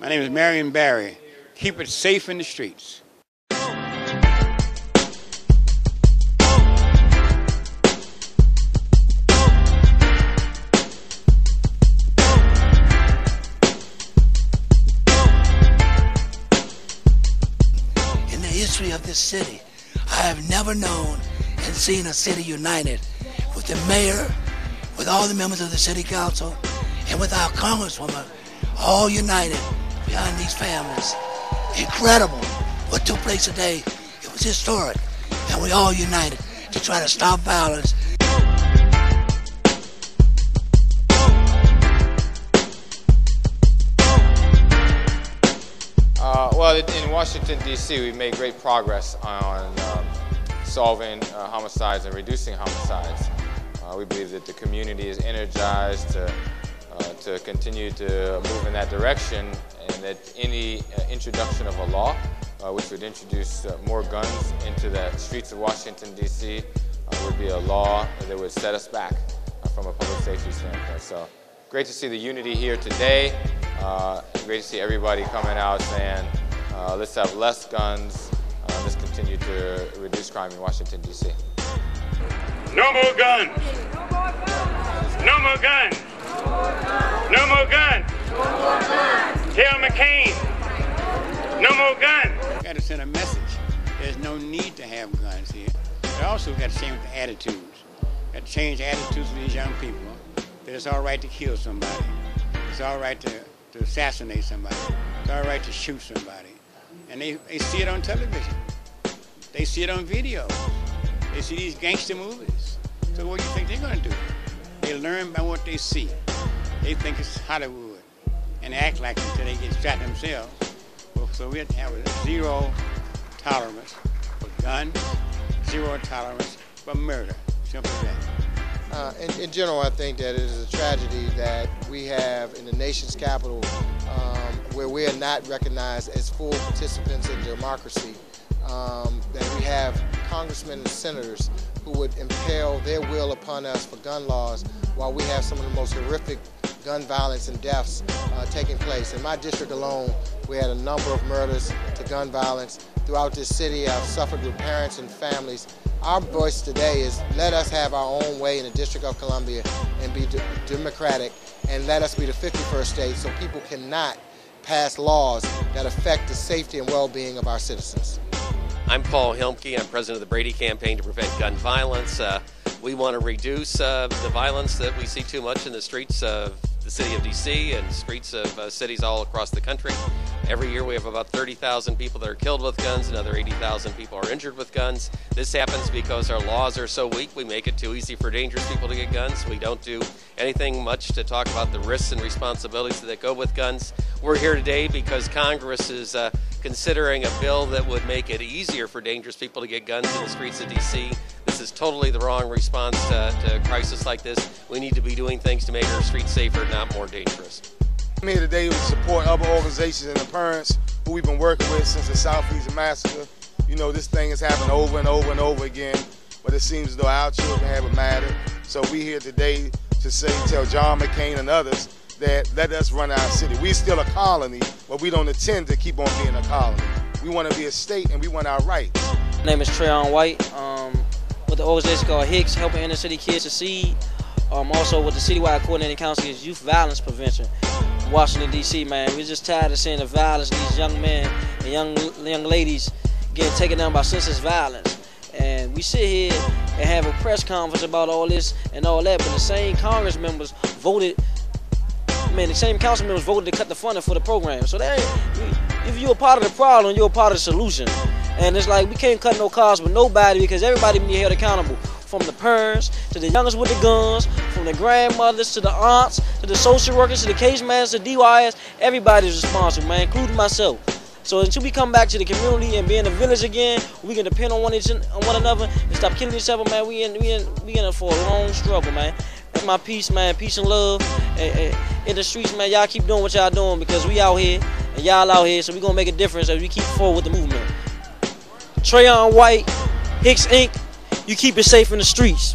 My name is Marion Barry. Keep it safe in the streets. In the history of this city, I have never known and seen a city united with the mayor, with all the members of the city council, and with our congresswoman, all united behind these families. Incredible what took place today. It was historic, and we all united to try to stop violence. Well, in Washington, D.C., we've made great progress on solving homicides and reducing homicides. We believe that the community is energized to continue to move in that direction, and that any introduction of a law which would introduce more guns into the streets of Washington, D.C. Would be a law that would set us back from a public safety standpoint. So great to see the unity here today. Great to see everybody coming out saying, let's have less guns, let's continue to reduce crime in Washington, D.C. No more guns! No more guns! No more guns! Tell McCain, no more guns! We've got to send a message. There's no need to have guns here. But also we've got to change the attitudes. We've got to change the attitudes of these young people. That it's all right to kill somebody. It's all right to assassinate somebody. It's all right to shoot somebody. And they see it on television. They see it on video. They see these gangster movies. So what do you think they're going to do? They learn by what they see. They think it's Hollywood and act like it until they get shot themselves. So we have to have a zero tolerance for guns, zero tolerance for murder. Simple as that. In general, I think that it is a tragedy that we have in the nation's capital where we are not recognized as full participants in democracy, that we have congressmen and senators who would impel their will upon us for gun laws while we have some of the most horrific gun violence and deaths taking place. In my district alone, we had a number of murders to gun violence. Throughout this city, I've suffered with parents and families. Our voice today is let us have our own way in the District of Columbia and be democratic, and let us be the 51st state so people cannot pass laws that affect the safety and well-being of our citizens. I'm Paul Hilmke. I'm president of the Brady Campaign to Prevent Gun Violence. We want to reduce the violence that we see too much in the streets of the city of D.C. and streets of cities all across the country. Every year we have about 30,000 people that are killed with guns, another 80,000 people are injured with guns. This happens because our laws are so weak. We make it too easy for dangerous people to get guns. We don't do anything much to talk about the risks and responsibilities that go with guns. We're here today because Congress is considering a bill that would make it easier for dangerous people to get guns in the streets of D.C. This is totally the wrong response to a crisis like this. We need to be doing things to make our streets safer, not more dangerous. I'm here today to support other organizations and the parents who we've been working with since the Southeast Massacre. You know, this thing has happened over and over and over again, but it seems as though our children haven't mattered. So we're here today to tell John McCain and others that let us run our city. We're still a colony, but we don't intend to keep on being a colony. We want to be a state and we want our rights. My name is Treyon White, with the organization called Hicks, helping inner city kids succeed. Also with the citywide coordinating council is youth violence prevention. Washington, D.C., man, we're just tired of seeing the violence of these young men and young ladies getting taken down by senseless violence. And we sit here and have a press conference about all this and all that, but the same Congress members voted, the same council members voted to cut the funding for the program. So that if you're a part of the problem, you're a part of the solution. And it's like we can't cut no costs with nobody because everybody be held accountable. From the parents to the youngest with the guns, from the grandmothers to the aunts to the social workers to the case masters, the DYS, everybody's responsible, man, including myself. So until we come back to the community and be in the village again, we can depend on one another and stop killing each other, man. We in it for a long struggle, man. That's my peace, man. Peace and love. In the streets, man, y'all keep doing what y'all doing because we out here and y'all out here, so we gonna make a difference as we keep forward with the movement. Treyon White, Hicks Inc. You keep it safe in the streets.